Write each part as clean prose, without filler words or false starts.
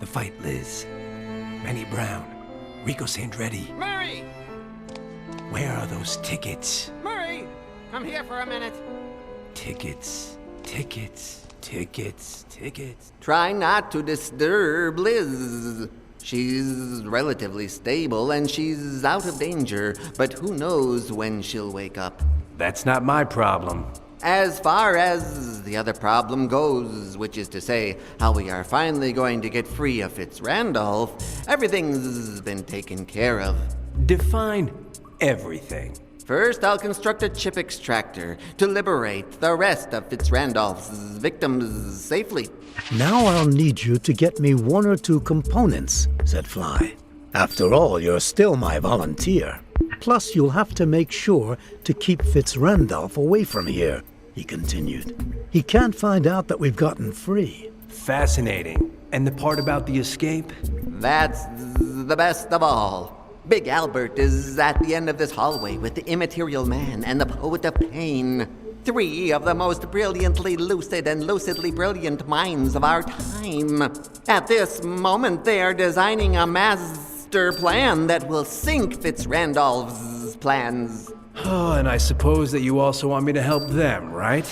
The Fight Liz, Manny Brown, Rico Sandretti. Murray! Where are those tickets? Murray! Come here for a minute. Tickets, tickets, tickets, tickets. Try not to disturb Liz. She's relatively stable and she's out of danger, but who knows when she'll wake up. That's not my problem. As far as the other problem goes, which is to say, how we are finally going to get free of Fitzrandolph, everything's been taken care of. Define everything. First, I'll construct a chip extractor to liberate the rest of Fitzrandolph's victims safely. Now I'll need you to get me 1 or 2 components, said Fly. After all, you're still my volunteer. Plus, you'll have to make sure to keep Fitzrandolph away from here, he continued. He can't find out that we've gotten free. Fascinating. And the part about the escape? That's the best of all. Big Albert is at the end of this hallway with the Immaterial Man and the Poet of Pain. 3 of the most brilliantly lucid and lucidly brilliant minds of our time. At this moment, they are designing a master plan that will sink Fitzrandolph's plans. Oh, and I suppose that you also want me to help them, right?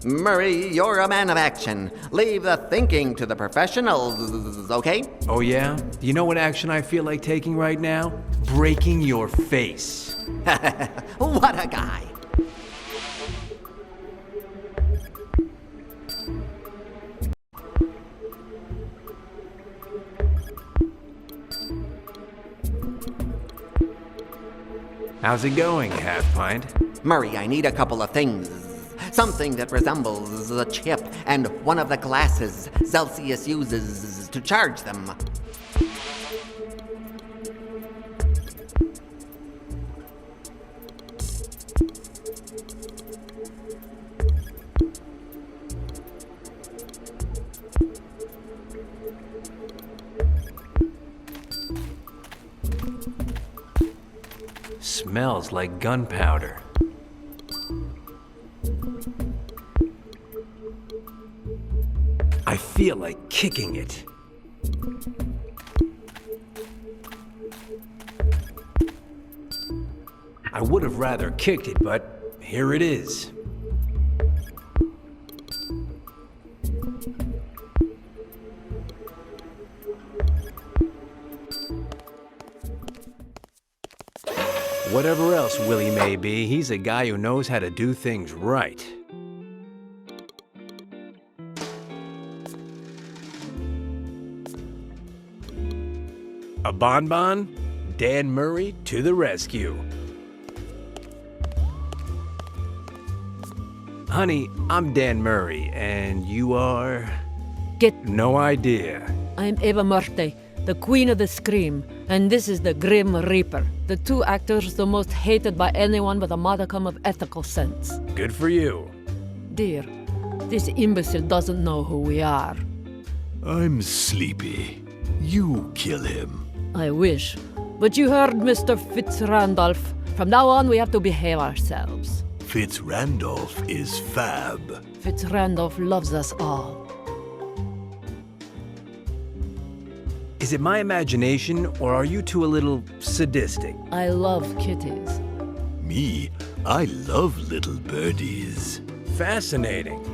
Murray, you're a man of action. Leave the thinking to the professionals, okay? Oh yeah? Do you know what action I feel like taking right now? Breaking your face. What a guy. How's it going, Half-Pint? Murray, I need a couple of things. Something that resembles a chip and one of the glasses Celsius uses to charge them. Smells like gunpowder. I feel like kicking it. I would have rather kicked it, but here it is. Whatever else Willie may be, he's a guy who knows how to do things right. A bonbon? Dan Murray to the rescue. Honey, I'm Dan Murray, and you are... No idea. I'm Eva Marte, the Queen of the Scream, and this is the Grim Reaper. The 2 actors the most hated by anyone with a modicum of ethical sense. Good for you. Dear, this imbecile doesn't know who we are. I'm sleepy. You kill him. I wish. But you heard Mr. Fitzrandolph. From now on, we have to behave ourselves. Fitzrandolph is fab. Fitzrandolph loves us all. Is it my imagination, or are you two a little sadistic? I love kitties. Me, I love little birdies. Fascinating.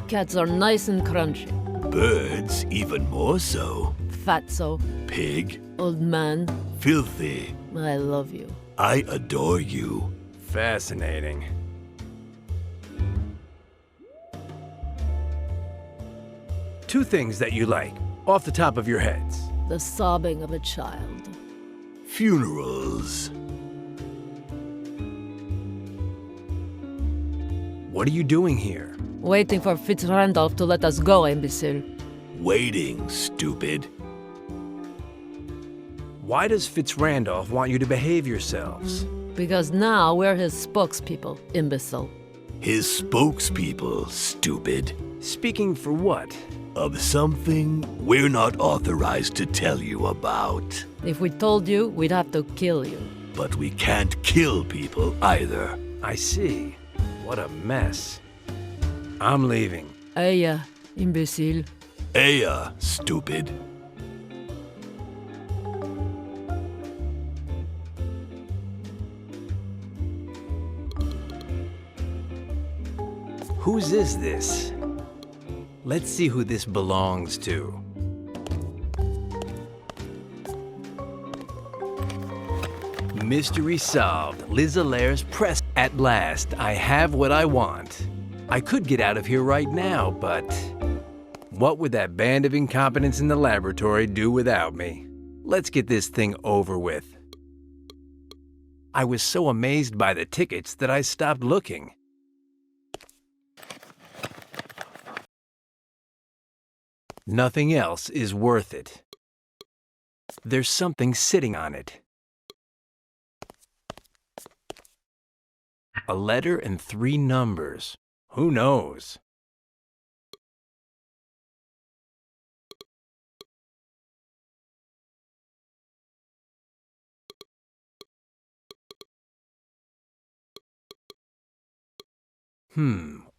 Cats are nice and crunchy. Birds, even more so. Fatso. Pig. Old man. Filthy. I love you. I adore you. Fascinating. Two things that you like, off the top of your heads. The sobbing of a child. Funerals. What are you doing here? Waiting for Fitzrandolph to let us go, imbecile. Waiting, stupid. Why does Fitzrandolph want you to behave yourselves? Because now we're his spokespeople, imbecile. His spokespeople, stupid. Speaking for what? Of something we're not authorized to tell you about. If we told you, we'd have to kill you. But we can't kill people either. I see. What a mess. I'm leaving. Aya, imbecile. Aya, stupid. Whose is this? Let's see who this belongs to. Mystery solved. Liz Alaire's press. At last, I have what I want. I could get out of here right now, but what would that band of incompetents in the laboratory do without me? Let's get this thing over with. I was so amazed by the tickets that I stopped looking. Nothing else is worth it. There's something sitting on it. A letter and 3 numbers. Who knows?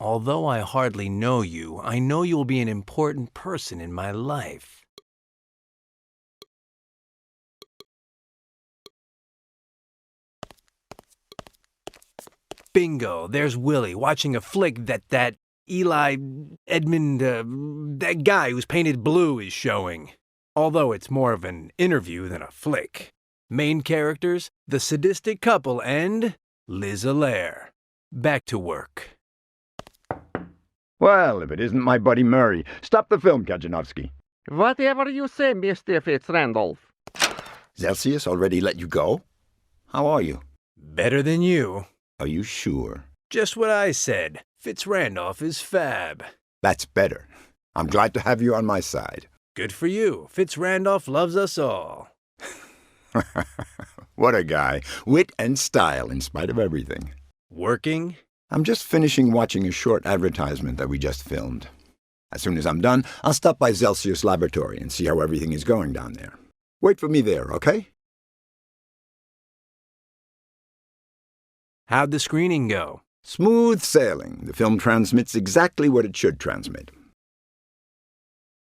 Although I hardly know you, I know you'll be an important person in my life. Bingo, there's Willie watching a flick that that guy who's painted blue is showing. Although it's more of an interview than a flick. Main characters, the sadistic couple and Liz Alaire. Back to work. Well, if it isn't my buddy Murray. Stop the film, Kajanovsky. Whatever you say, Mr. Fitzrandolph. Celsius already let you go? How are you? Better than you. Are you sure? Just what I said. Fitzrandolph is fab. That's better. I'm glad to have you on my side. Good for you. Fitzrandolph loves us all. What a guy. Wit and style in spite of everything. Working? I'm just finishing watching a short advertisement that we just filmed. As soon as I'm done, I'll stop by Celsius Laboratory and see how everything is going down there. Wait for me there, okay? How'd the screening go? Smooth sailing. The film transmits exactly what it should transmit.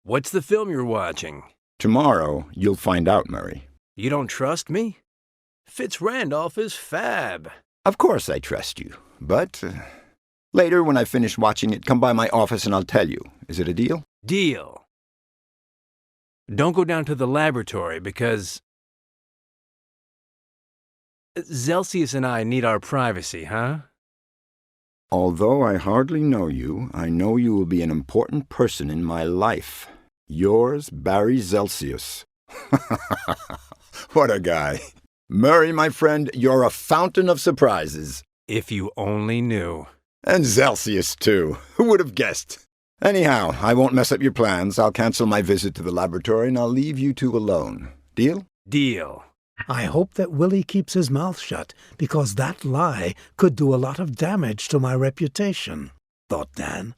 What's the film you're watching? Tomorrow, you'll find out, Murray. You don't trust me? Fitzrandolph is fab. Of course I trust you, but later when I finish watching it, come by my office and I'll tell you. Is it a deal? Deal. Don't go down to the laboratory because Celsius and I need our privacy, huh? Although I hardly know you, I know you will be an important person in my life. Yours, Barry Celsius. What a guy. Murray, my friend, you're a fountain of surprises. If you only knew. And Celsius, too. Who would have guessed? Anyhow, I won't mess up your plans. I'll cancel my visit to the laboratory and I'll leave you two alone. Deal? Deal. I hope that Willie keeps his mouth shut, because that lie could do a lot of damage to my reputation, thought Dan.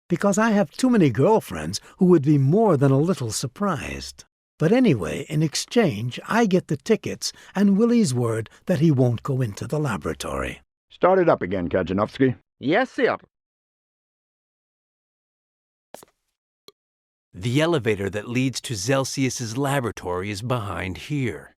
Because I have too many girlfriends who would be more than a little surprised. But anyway, in exchange, I get the tickets and Willie's word that he won't go into the laboratory. Start it up again, Kajanovsky. Yes, sir. The elevator that leads to Celsius's laboratory is behind here.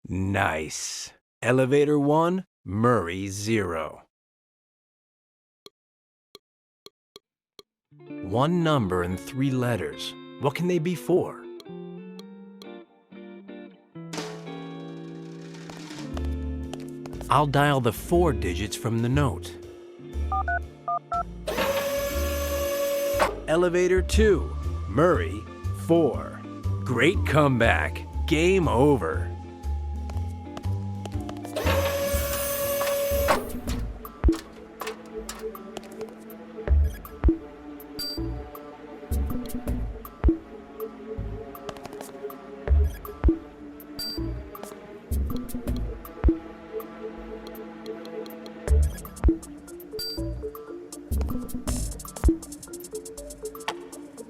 Nice. Elevator 1, Murray 0. 1 number and 3 letters. What can they be for? I'll dial the 4 digits from the note. Elevator 2, Murray 4. Great comeback. Game over.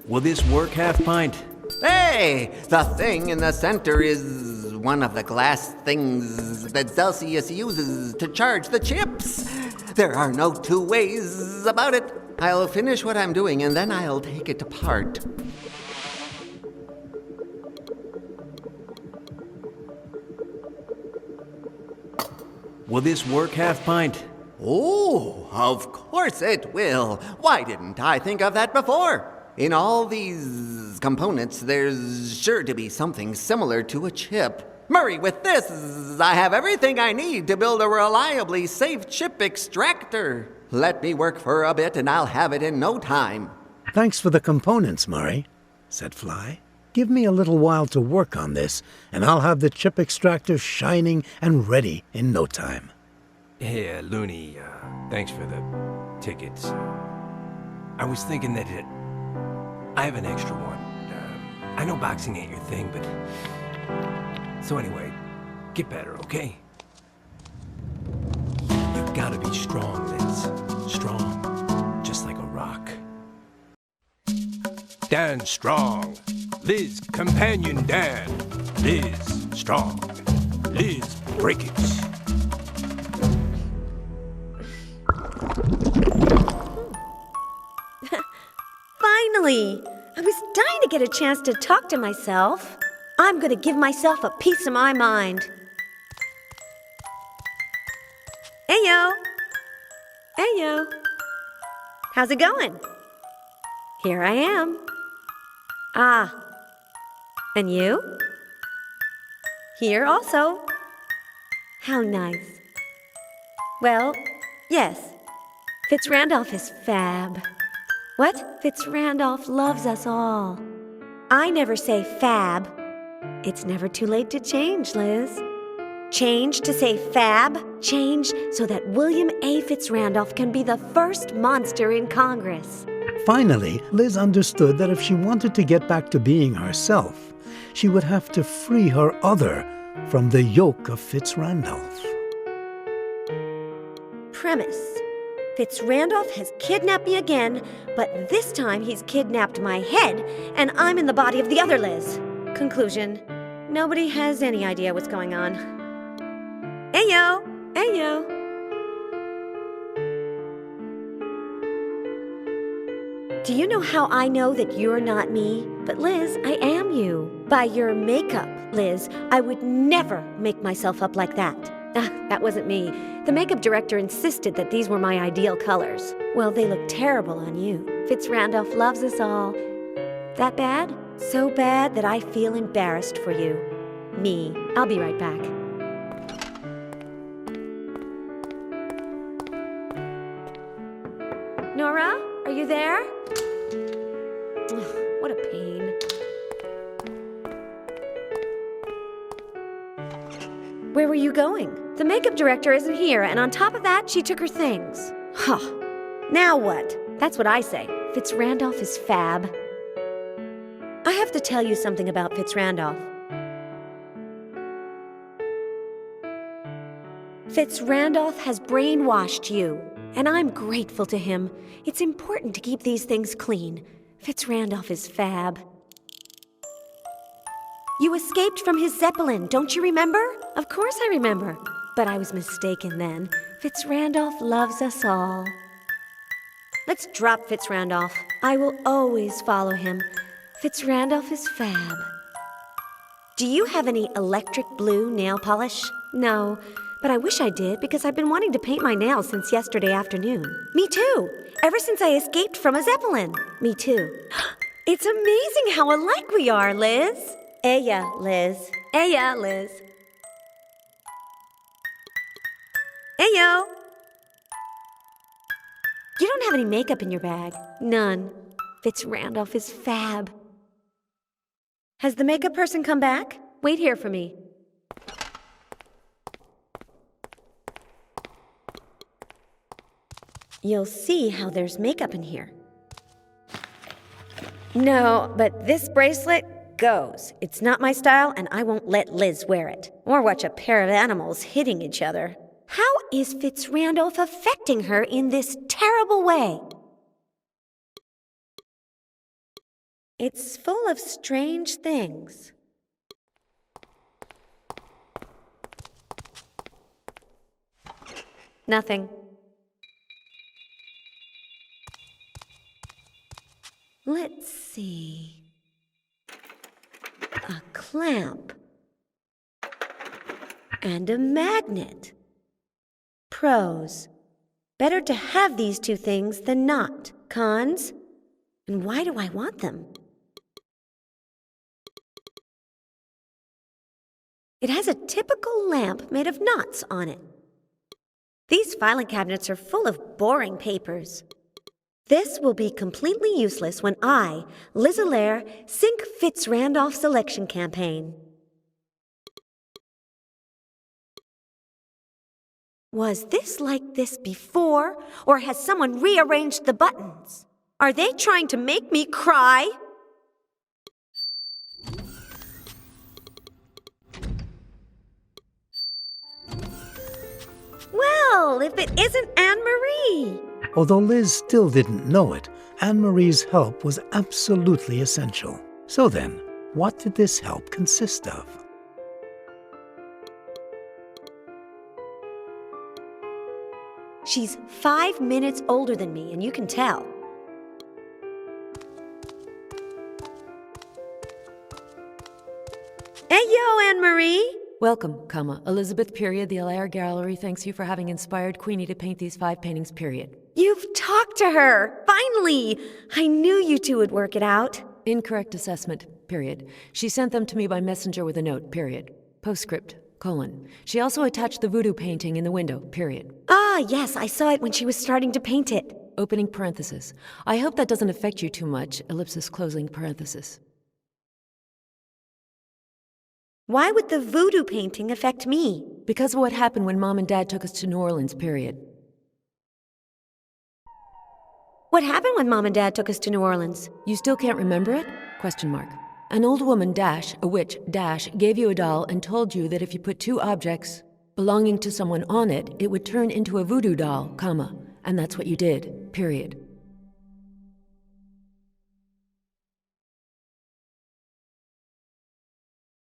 Will this work, Half Pint? Hey! The thing in the center is one of the glass things that Celsius uses to charge the chips. There are no two ways about it. I'll finish what I'm doing and then I'll take it apart. Will this work, Half-Pint? Oh, of course it will. Why didn't I think of that before? In all these components, there's sure to be something similar to a chip. Murray, with this, I have everything I need to build a reliably safe chip extractor. Let me work for a bit and I'll have it in no time. Thanks for the components, Murray, said Fly. Give me a little while to work on this, and I'll have the chip extractor shining and ready in no time. Hey, Looney, thanks for the tickets. I was thinking that I have an extra one. I know boxing ain't your thing, but... So anyway, get better, okay? You've gotta be strong, Liz. Strong, just like a rock. Dan Strong. Liz, companion Dan. Liz, strong. Liz, break it. Finally! I was dying to get a chance to talk to myself. I'm gonna give myself a piece of my mind. Heyo! Heyo! How's it going? Here I am. Ah. And you? Here also. How nice. Well, yes. Fitz Randolph is fab. What? Fitz Randolph loves us all. I never say fab. It's never too late to change, Liz. Change to say fab. Change so that William A. Fitz Randolph can be the first monster in Congress. Finally, Liz understood that if she wanted to get back to being herself, she would have to free her other from the yoke of Fitz Randolph. Premise. Fitz Randolph has kidnapped me again, but this time he's kidnapped my head, and I'm in the body of the other Liz. Conclusion. Nobody has any idea what's going on. Ayo! Ayo! Do you know how I know that you're not me? But Liz, I am you. By your makeup, Liz, I would never make myself up like that. That wasn't me. The makeup director insisted that these were my ideal colors. Well, they look terrible on you. Fitz Randolph loves us all. That bad? So bad that I feel embarrassed for you. Me. I'll be right back. Nora, are you there? Ugh, what a pain. Where were you going? The makeup director isn't here, and on top of that, she took her things. Huh. Now what? That's what I say. Fitz Randolph is fab. I have to tell you something about Fitz Randolph. Fitz Randolph has brainwashed you, and I'm grateful to him. It's important to keep these things clean. Fitz Randolph is fab. You escaped from his Zeppelin, don't you remember? Of course I remember. But I was mistaken then. Fitz Randolph loves us all. Let's drop Fitz Randolph. I will always follow him. Fitz Randolph is fab. Do you have any electric blue nail polish? No, but I wish I did because I've been wanting to paint my nails since yesterday afternoon. Me too. Ever since I escaped from a Zeppelin. Me too. It's amazing how alike we are, Liz. Aya, Liz. Aya, Liz. Ayo! You don't have any makeup in your bag. None. Fitz Randolph is fab. Has the makeup person come back? Wait here for me. You'll see how there's makeup in here. No, but this bracelet goes. It's not my style, and I won't let Liz wear it. Or watch a pair of animals hitting each other. How is Fitz Randolph affecting her in this terrible way? It's full of strange things. Nothing. Let's see. A clamp. And a magnet. Pros. Better to have these two things than not. Cons. And why do I want them? It has a typical lamp made of knots on it. These filing cabinets are full of boring papers. This will be completely useless when I, Liz Allaire, sink Fitz Randolph's election campaign. Was this like this before, or has someone rearranged the buttons? Are they trying to make me cry? Well, if it isn't Anne-Marie! Although Liz still didn't know it, Anne-Marie's help was absolutely essential. So then, what did this help consist of? She's 5 minutes older than me, and you can tell. Hey, yo, Anne-Marie! Welcome, Elizabeth, the Allaire Gallery thanks you for having inspired Queenie to paint these 5 paintings, You've talked to her! Finally! I knew you two would work it out. Incorrect assessment, She sent them to me by messenger with a note, Postscript, : She also attached the voodoo painting in the window, Ah, yes, I saw it when she was starting to paint it. Opening parenthesis. I hope that doesn't affect you too much, ellipsis closing parenthesis. Why would the voodoo painting affect me? Because of what happened when Mom and Dad took us to New Orleans, What happened when Mom and Dad took us to New Orleans? You still can't remember it? ? An old woman, a witch, gave you a doll and told you that if you put 2 objects belonging to someone on it, it would turn into a voodoo doll, and that's what you did,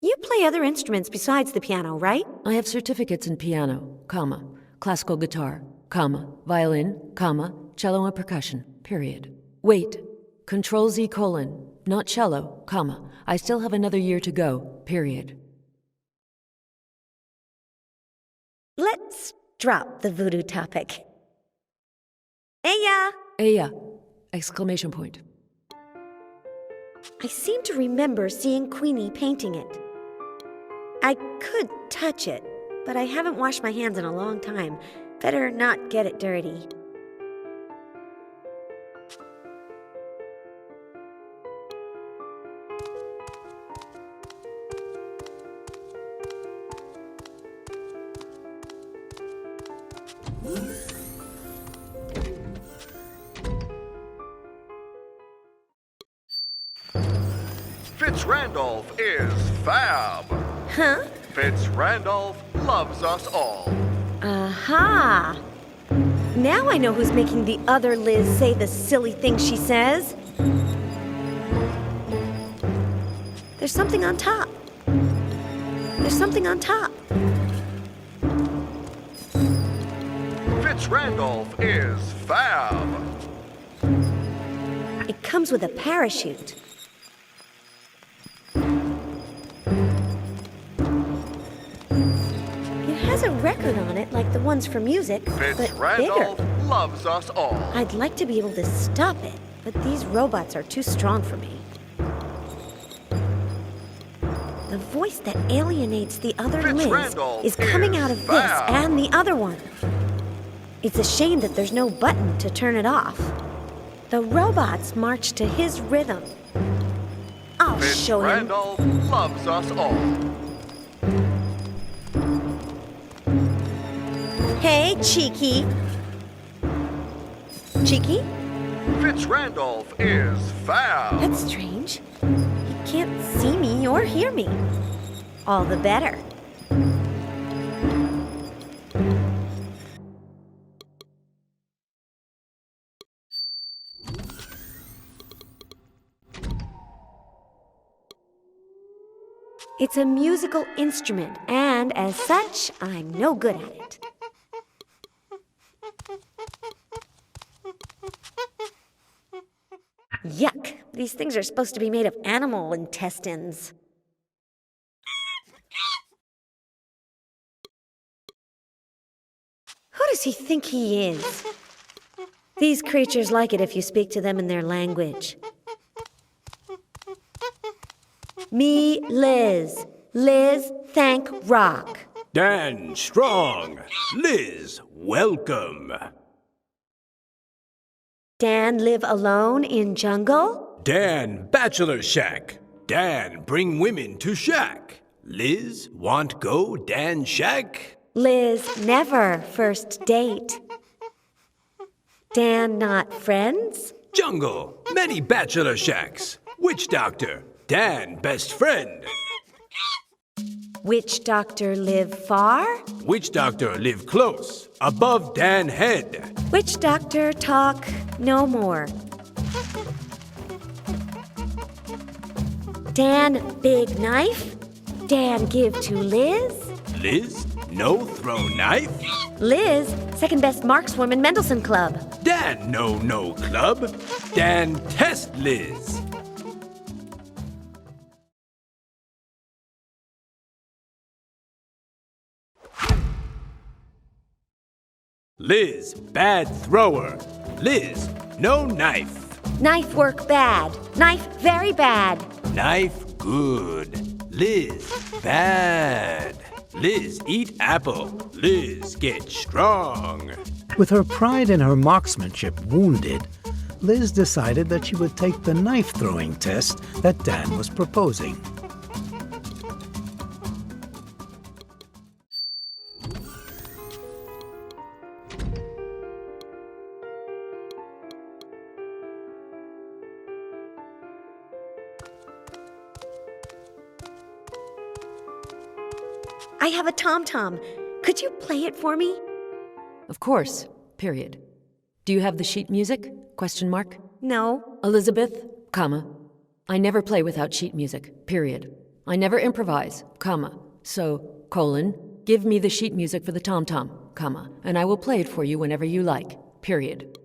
You play other instruments besides the piano, right? I have certificates in piano, classical guitar, violin, cello and percussion, Wait, Control Z : not cello, I still have another year to go, Let's drop the voodoo topic. Eya! Eya! Exclamation point. I seem to remember seeing Queenie painting it. I could touch it, but I haven't washed my hands in a long time. Better not get it dirty. Fitz Randolph is fab. Huh? Fitz Randolph loves us all. Aha! Now I know who's making the other Liz say the silly things she says. There's something on top. There's something on top. Fitz Randolph is fab. It comes with a parachute. It has a record on it like the ones for music, Fitz but Randolph bigger. loves us all. I'd like to be able to stop it, but these robots are too strong for me. The voice that alienates the other Fitz Liz Randolph is coming is out of this fab. and the other one. It's a shame that there's no button to turn it off. The robots march to his rhythm. I'll Fitz show him. Randolph loves us all. Hey, Cheeky. Cheeky? Fitz Randolph is fab. That's strange. He can't see me or hear me. All the better. It's a musical instrument, and as such, I'm no good at it. Yuck! These things are supposed to be made of animal intestines. Who does he think he is? These creatures like it if you speak to them in their language. Me, Liz. Liz, thank Rock. Dan Strong. Liz, welcome. Dan live alone in jungle? Dan Bachelor Shack. Dan bring women to shack. Liz want go Dan Shack? Liz never first date. Dan not friends? Jungle, many bachelor shacks. Witch doctor, Dan best friend. Witch doctor live far? Witch doctor live close, above Dan head. Witch doctor talk no more. Dan big knife? Dan give to Liz? Liz, no throw knife. Liz, second best markswoman Mendelssohn Club. Dan no club. Dan test Liz. Liz, bad thrower. Liz, no knife. Knife work bad. Knife very bad. Knife good. Liz, bad. Liz, eat apple. Liz, get strong. With her pride in her marksmanship wounded, Liz decided that she would take the knife-throwing test that Dan was proposing. I have a tom-tom. Could you play it for me? Of course. Period. Do you have the sheet music? Question mark. No. Elizabeth, comma. I never play without sheet music. Period. I never improvise, comma. So, colon, give me the sheet music for the tom-tom, comma, and I will play it for you whenever you like. Period.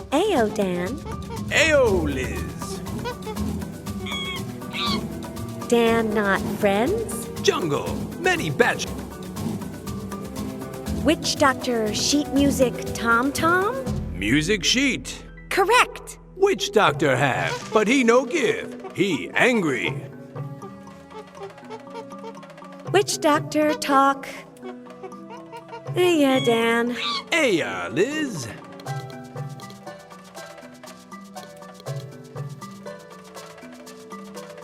Ayo, Dan. Ayo, Liz. Dan not friends? Jungle, many batch. Witch doctor sheet music tom-tom? Music sheet. Correct. Witch doctor have, but he no give. He angry. Witch doctor talk. Yeah, Dan. Aya, Liz.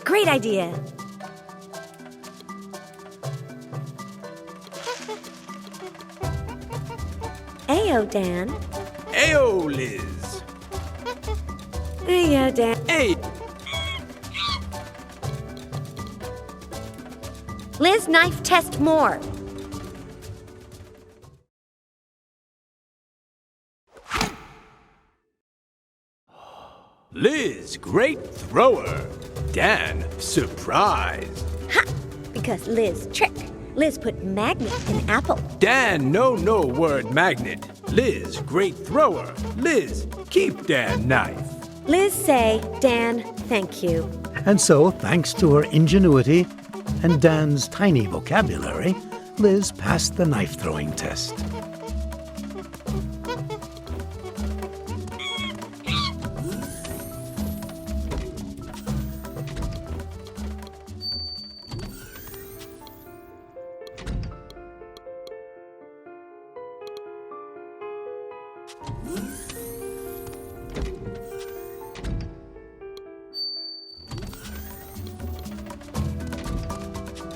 Great idea. Ayo, Dan. Ayo, Liz. Yeah, Dan. Ay. Liz, knife test more. Liz, great thrower. Dan, surprise. Ha! Because Liz trick. Liz put magnet in apple. Dan, no word magnet. Liz, great thrower. Liz, keep Dan knife. Liz say, Dan, thank you. And so, thanks to her ingenuity and Dan's tiny vocabulary, Liz passed the knife-throwing test.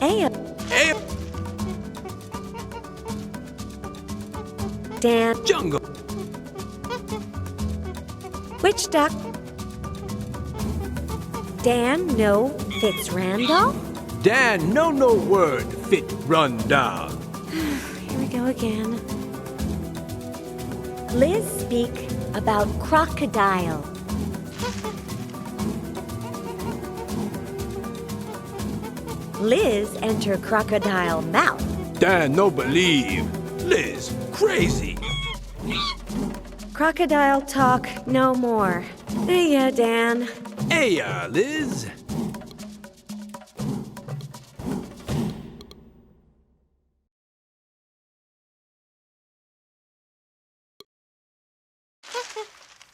Ayo. Ayo, Dan. jungle. Witch doc. Dan no Fitz Randolph? Dan, no word fit run down. Here we go again. Liz speak about crocodile. Liz enter crocodile mouth. Dan no believe. Liz, crazy. Crocodile talk no more. Hey, yeah, Dan. Hey, Liz.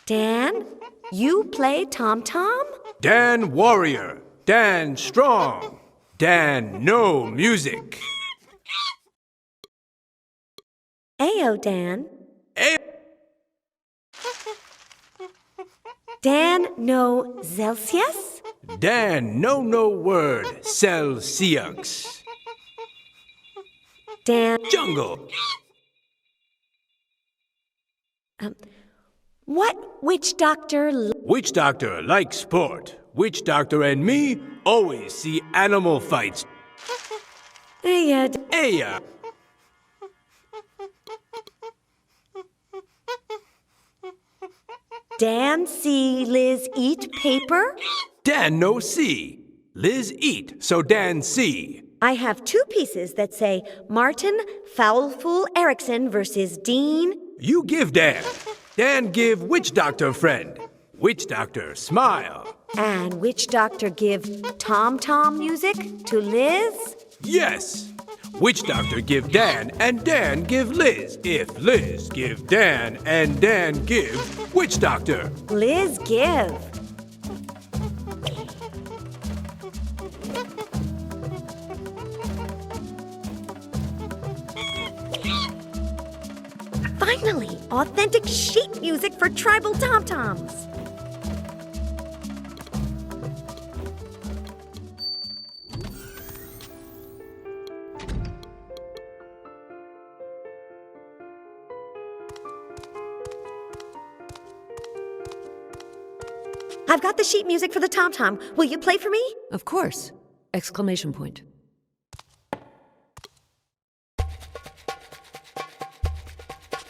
Dan, you play tom-tom? Dan warrior. Dan strong. Dan no music. Ayo, Dan. Hey. Dan no Celsius? Dan no word. Celsius. Dan, Jungle. what witch doctor Witch doctor like sport. Witch doctor and me always see animal fights. Hey, yeah, Hey, Dan see Liz eat paper? Dan no see. Liz eat, so Dan see. I have two pieces that say Martin Foulfool Erickson versus Dean. You give Dan. Dan give witch doctor friend. Witch doctor smile. And witch doctor give tom-tom music to Liz? Yes. Witch doctor give Dan and Dan give Liz. If Liz give Dan and Dan give witch doctor. Liz give. Finally, authentic sheet music for tribal tom-toms. I've got the sheet music for the tom-tom. Will you play for me? Of course! Exclamation point.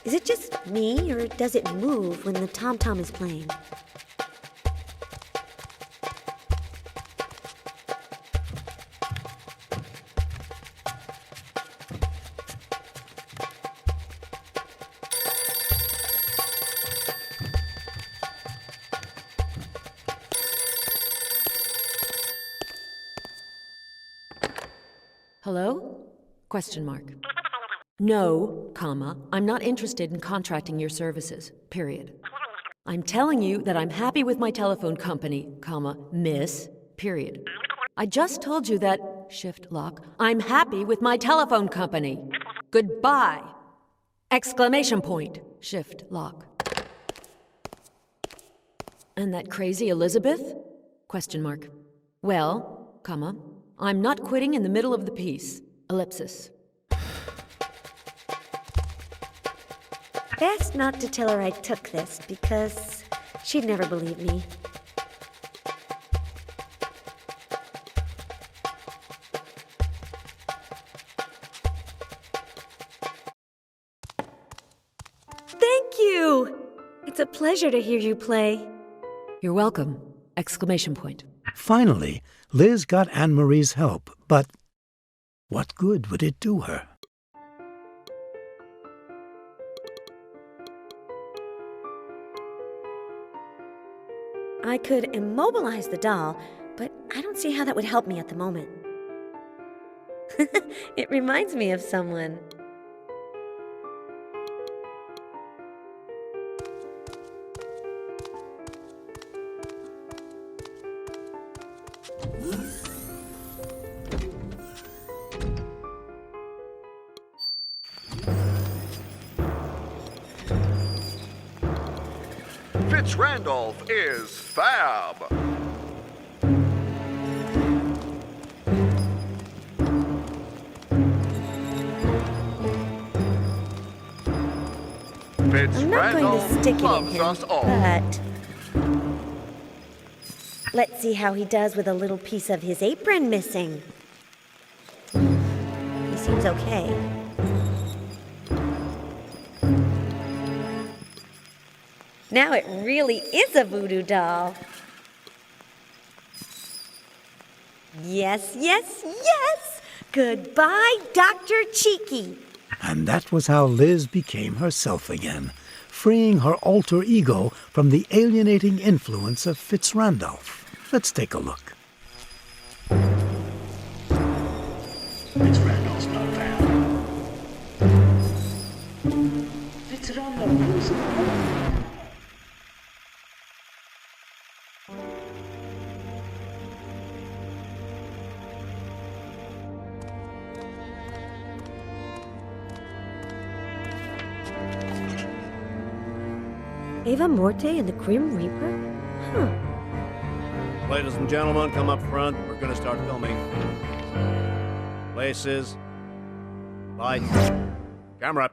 Is it just me, or does it move when the tom-tom is playing? Hello? Question mark. No, comma, I'm not interested in contracting your services, period. I'm telling you that I'm happy with my telephone company, comma, miss, period. I just told you that, shift lock, I'm happy with my telephone company. Goodbye! Exclamation point, shift lock. And that crazy Elizabeth? Question mark. Well, comma, I'm not quitting in the middle of the piece, ellipsis. Best not to tell her I took this, because she'd never believe me. Thank you! It's a pleasure to hear you play. You're welcome! Exclamation point. Finally, Liz got Anne-Marie's help, but what good would it do her? I could immobilize the doll, but I don't see how that would help me at the moment. It reminds me of someone. Fitz Randolph is fab. Fitz I'm not going Randolph to stick it in loves him, us all. but let's see how he does with a little piece of his apron missing. He seems okay. Now it really is a voodoo doll. Yes, yes, yes! Goodbye, Dr. Cheeky. And that was how Liz became herself again, freeing her alter ego from the alienating influence of Fitzrandolph. Let's take a look. Fitzrandolph's not found. Fitzrandolph was Ava Morte and the Grim Reaper? Huh. Ladies and gentlemen, come up front. We're gonna start filming. Places. Lights. Camera.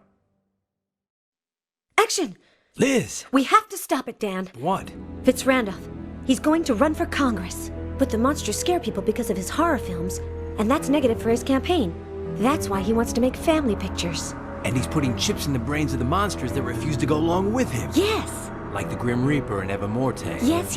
Action! Liz! We have to stop it, Dan. What? Fitzrandolph. He's going to run for Congress. But the monsters scare people because of his horror films, and that's negative for his campaign. That's why he wants to make family pictures. And he's putting chips in the brains of the monsters that refuse to go along with him. Yes! Like the Grim Reaper and Eva Morte. Yes.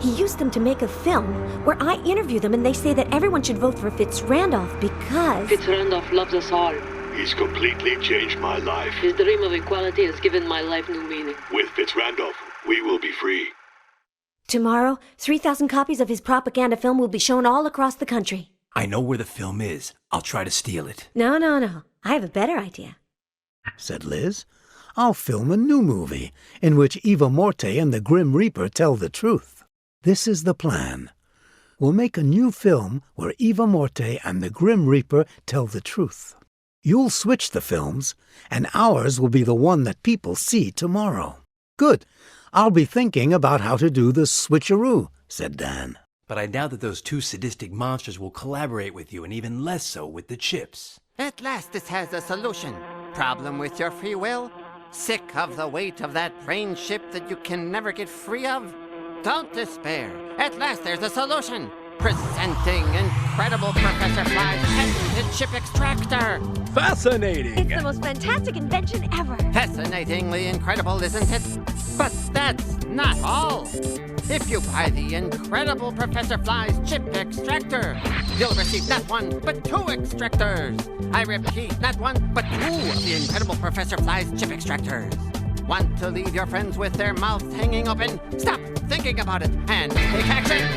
He used them to make a film where I interview them and they say that everyone should vote for Fitzrandolph because... Fitzrandolph loves us all. He's completely changed my life. His dream of equality has given my life new meaning. With Fitzrandolph, we will be free. Tomorrow, 3,000 copies of his propaganda film will be shown all across the country. I know where the film is. I'll try to steal it. No. I have a better idea. Said Liz. I'll film a new movie in which Eva Morte and the Grim Reaper tell the truth. This is the plan. We'll make a new film where Eva Morte and the Grim Reaper tell the truth. You'll switch the films, and ours will be the one that people see tomorrow. Good. I'll be thinking about how to do the switcheroo, said Dan. But I doubt that those two sadistic monsters will collaborate with you, and even less so with the chips. At last this has a solution. Problem with your free will? Sick of the weight of that brain ship that you can never get free of? Don't despair. At last there's a solution. Presenting incredible Professor Fly's patented chip extractor. Fascinating! It's the most fantastic invention ever. Fascinatingly incredible, isn't it? But that's not all. If you buy the incredible Professor Fly's chip extractor, you'll receive not one, but two extractors. I repeat, not one, but two of the incredible Professor Fly's chip extractors. Want to leave your friends with their mouths hanging open? Stop thinking about it and take action.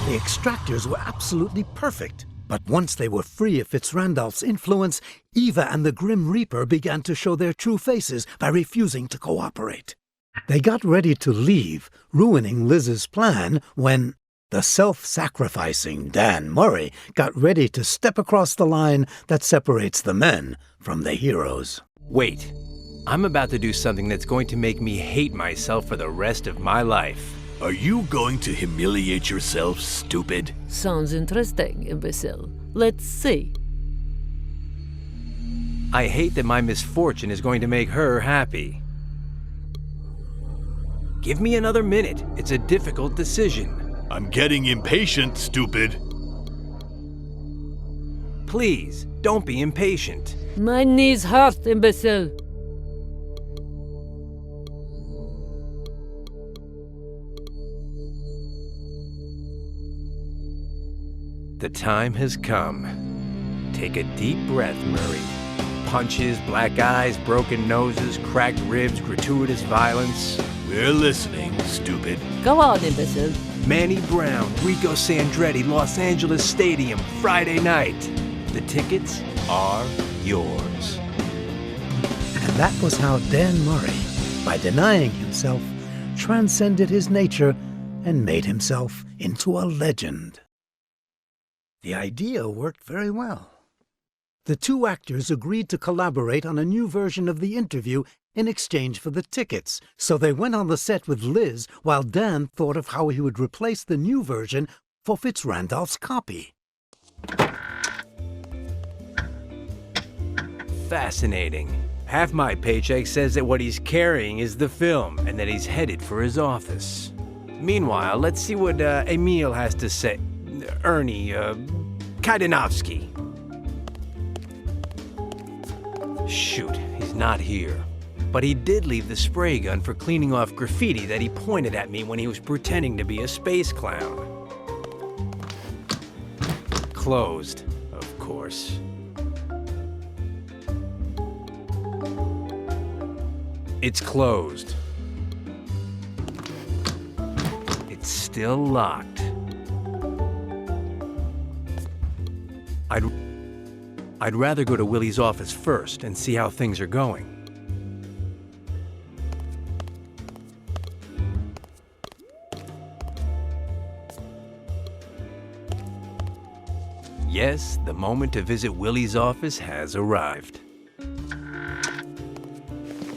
The extractors were absolutely perfect. But once they were free of Fitzrandolph's influence, Eva and the Grim Reaper began to show their true faces by refusing to cooperate. They got ready to leave, ruining Liz's plan, when the self-sacrificing Dan Murray got ready to step across the line that separates the men from the heroes. Wait. I'm about to do something that's going to make me hate myself for the rest of my life. Are you going to humiliate yourself, stupid? Sounds interesting, imbecile. Let's see. I hate that my misfortune is going to make her happy. Give me another minute. It's a difficult decision. I'm getting impatient, stupid. Please, don't be impatient. My knees hurt, imbecile. The time has come. Take a deep breath, Murray. Punches, black eyes, broken noses, cracked ribs, gratuitous violence. We're listening, stupid. Go on, imbecile. Manny Brown, Rico Sandretti, Los Angeles Stadium, Friday night. The tickets are yours. And that was how Dan Murray, by denying himself, transcended his nature and made himself into a legend. The idea worked very well. The two actors agreed to collaborate on a new version of the interview in exchange for the tickets, so they went on the set with Liz while Dan thought of how he would replace the new version for Fitzrandolph's copy. Fascinating. Half my paycheck says that what he's carrying is the film and that he's headed for his office. Meanwhile, let's see what Emil has to say. Ernie, Kaidanovsky. Shoot, he's not here. But he did leave the spray gun for cleaning off graffiti that he pointed at me when he was pretending to be a space clown. Closed, of course. It's closed. It's still locked. I'd rather go to Willie's office first and see how things are going. Yes, the moment to visit Willie's office has arrived.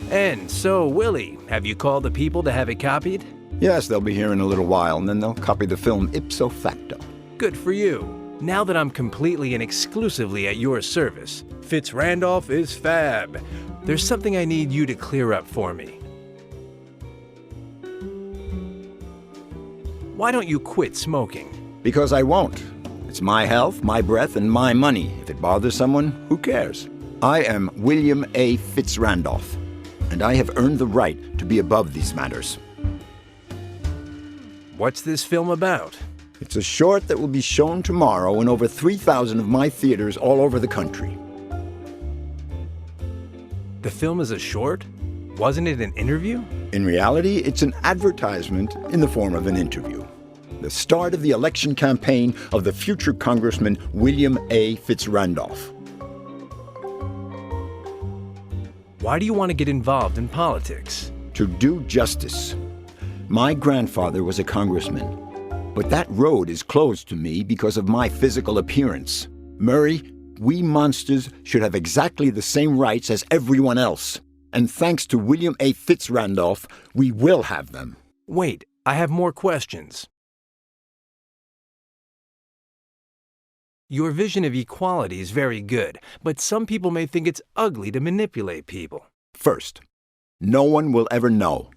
And so, Willie, have you called the people to have it copied? Yes, they'll be here in a little while, and then they'll copy the film ipso facto. Good for you. Now that I'm completely and exclusively at your service, Fitz Randolph is fab. There's something I need you to clear up for me. Why don't you quit smoking? Because I won't. It's my health, my breath, and my money. If it bothers someone, who cares? I am William A. Fitz Randolph, and I have earned the right to be above these matters. What's this film about? It's a short that will be shown tomorrow in over 3,000 of my theaters all over the country. The film is a short? Wasn't it an interview? In reality, it's an advertisement in the form of an interview. The start of the election campaign of the future Congressman William A. Fitz Randolph. Why do you want to get involved in politics? To do justice. My grandfather was a congressman. But that road is closed to me because of my physical appearance. Murray, we monsters should have exactly the same rights as everyone else. And thanks to William A. Fitz Randolph, we will have them. Wait, I have more questions. Your vision of equality is very good, but some people may think it's ugly to manipulate people. First, no one will ever know.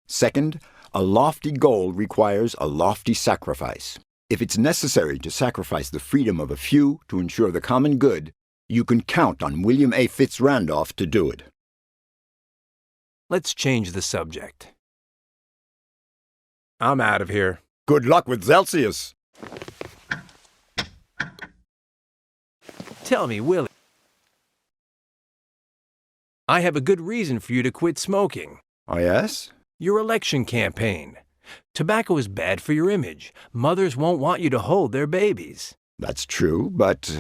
Second, a lofty goal requires a lofty sacrifice. If it's necessary to sacrifice the freedom of a few to ensure the common good, you can count on William A. Fitz Randolph to do it. Let's change the subject. I'm out of here. Good luck with Celsius. Tell me, Willie. I have a good reason for you to quit smoking. Oh, yes? Your election campaign. Tobacco is bad for your image. Mothers won't want you to hold their babies. That's true, but...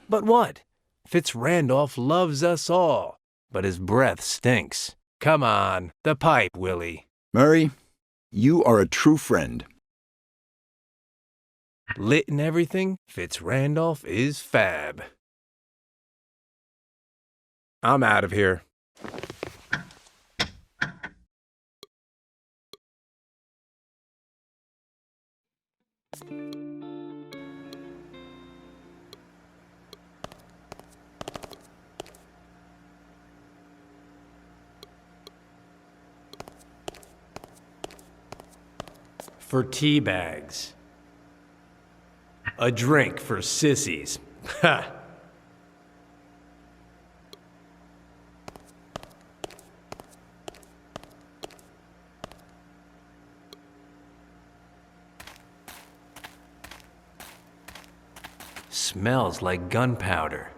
But what? Fitz Randolph loves us all, but his breath stinks. Come on, the pipe, Willie. Murray, you are a true friend. Lit and everything, Fitz Randolph is fab. I'm out of here. For tea bags. A drink for sissies. Ha! Smells like gunpowder.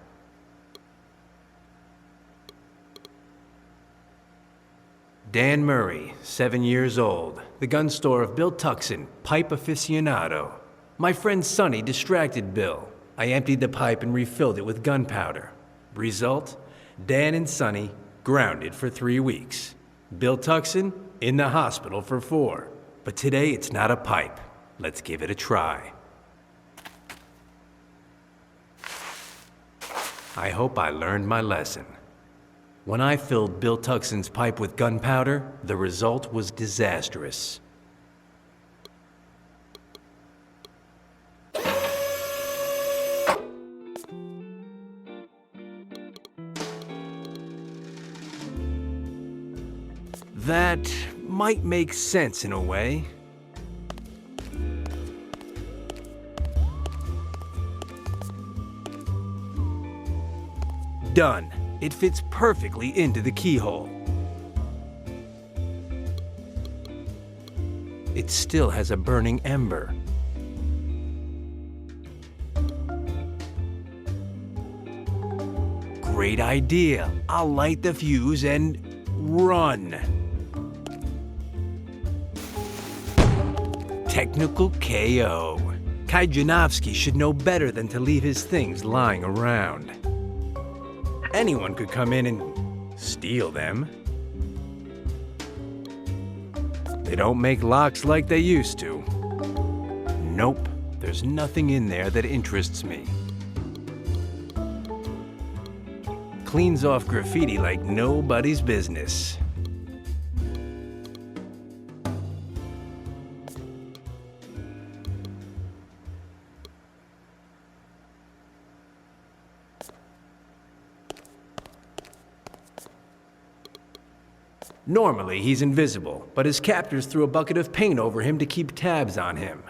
Dan Murray, 7 years old. The gun store of Bill Tuxon, pipe aficionado. My friend Sonny distracted Bill. I emptied the pipe and refilled it with gunpowder. Result? Dan and Sonny grounded for 3 weeks. Bill Tuxon in the hospital for 4. But today it's not a pipe. Let's give it a try. I hope I learned my lesson. When I filled Bill Tuxon's pipe with gunpowder, the result was disastrous. That might make sense in a way. Done. It fits perfectly into the keyhole. It still has a burning ember. Great idea. I'll light the fuse and run. Technical KO. Kajdanovsky should know better than to leave his things lying around. Anyone could come in and steal them. They don't make locks like they used to. Nope, there's nothing in there that interests me. Cleans off graffiti like nobody's business. Normally, he's invisible, but his captors threw a bucket of paint over him to keep tabs on him.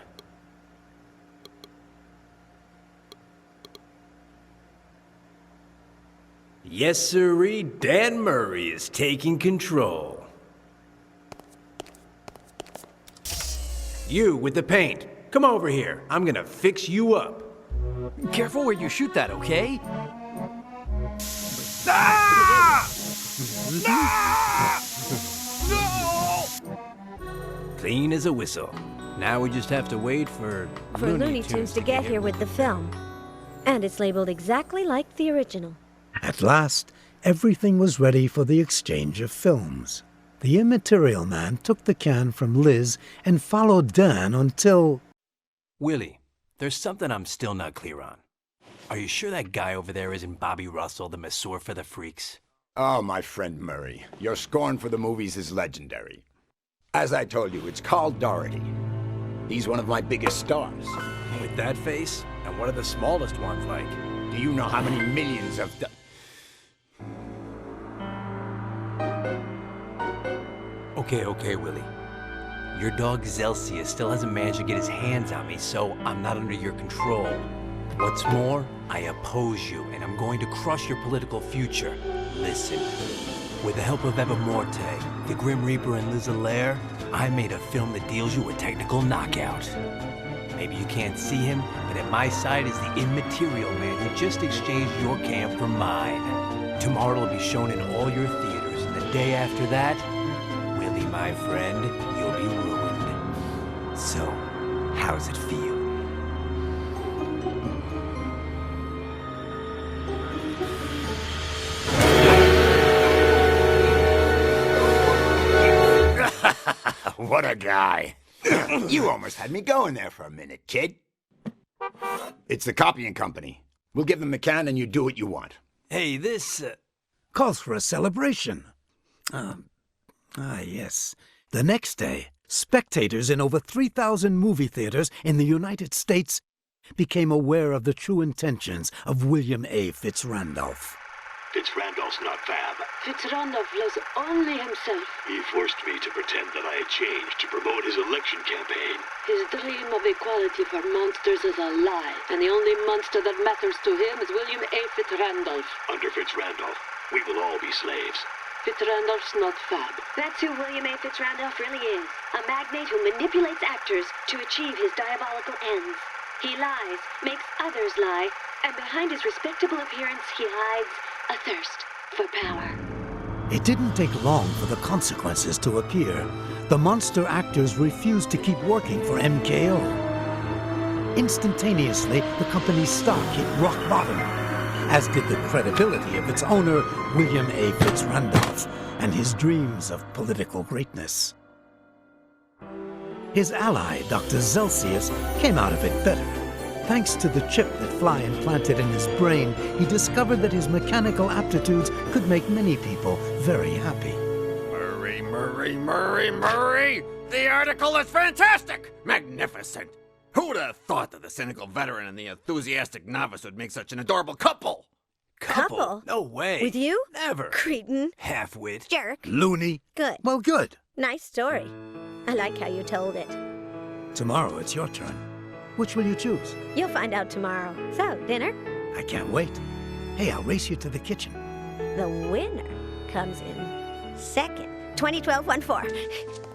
Yes, sirree, Dan Murray is taking control. You with the paint, come over here. I'm gonna fix you up. Careful where you shoot that, okay? Ah! Ah! No! Clean as a whistle. Now we just have to wait for Looney Tunes to get here with the film. And it's labeled exactly like the original. At last, everything was ready for the exchange of films. The Immaterial Man took the can from Liz and followed Dan until... Willie, there's something I'm still not clear on. Are you sure that guy over there isn't Bobby Russell, the masseur for the freaks? Oh, my friend Murray, your scorn for the movies is legendary. As I told you, it's Carl Doherty. He's one of my biggest stars. With that face? And what are the smallest ones like? Do you know how many millions of... Okay, Willie. Your dog Zelsius still hasn't managed to get his hands on me, so I'm not under your control. What's more, I oppose you, and I'm going to crush your political future. Listen, with the help of Eva Morte, the Grim Reaper, and Liz Allaire, I made a film that deals you a technical knockout. Maybe you can't see him, but at my side is the Immaterial Man who just exchanged your can for mine. Tomorrow it'll be shown in all your theaters, and the day after that, Willie, my friend, you'll be ruined. So, how's it feel? What a guy. You almost had me going there for a minute, kid. It's the copying company. We'll give them the can and you do what you want. Hey, this... calls for a celebration. Yes. The next day, spectators in over 3,000 movie theaters in the United States became aware of the true intentions of William A. Fitzrandolph. Fitzrandolph's not Fab. Fitzrandolph loves only himself. He forced me to pretend that I had changed to promote his election campaign. His dream of equality for monsters is a lie, and the only monster that matters to him is William A. Fitzrandolph. Under Fitzrandolph, we will all be slaves. Fitzrandolph's not Fab. That's who William A. Fitzrandolph really is. A magnate who manipulates actors to achieve his diabolical ends. He lies, makes others lie, and behind his respectable appearance he hides a thirst for power. It didn't take long for the consequences to appear. The monster actors refused to keep working for MKO. Instantaneously, the company's stock hit rock bottom, as did the credibility of its owner, William A. Fitzrandolph, and his dreams of political greatness. His ally, Dr. Zelsius, came out of it better. Thanks to the chip that Fly implanted in his brain, he discovered that his mechanical aptitudes could make many people very happy. Murray! The article is fantastic! Magnificent! Who'd have thought that the cynical veteran and the enthusiastic novice would make such an adorable couple? Couple? No way. With you? Never. Cretin. Half-wit. Jerk. Loony. Good. Well, good. Nice story. I like how you told it. Tomorrow it's your turn. Which will you choose? You'll find out tomorrow. So, dinner? I can't wait. Hey, I'll race you to the kitchen. The winner comes in second. 2012-14.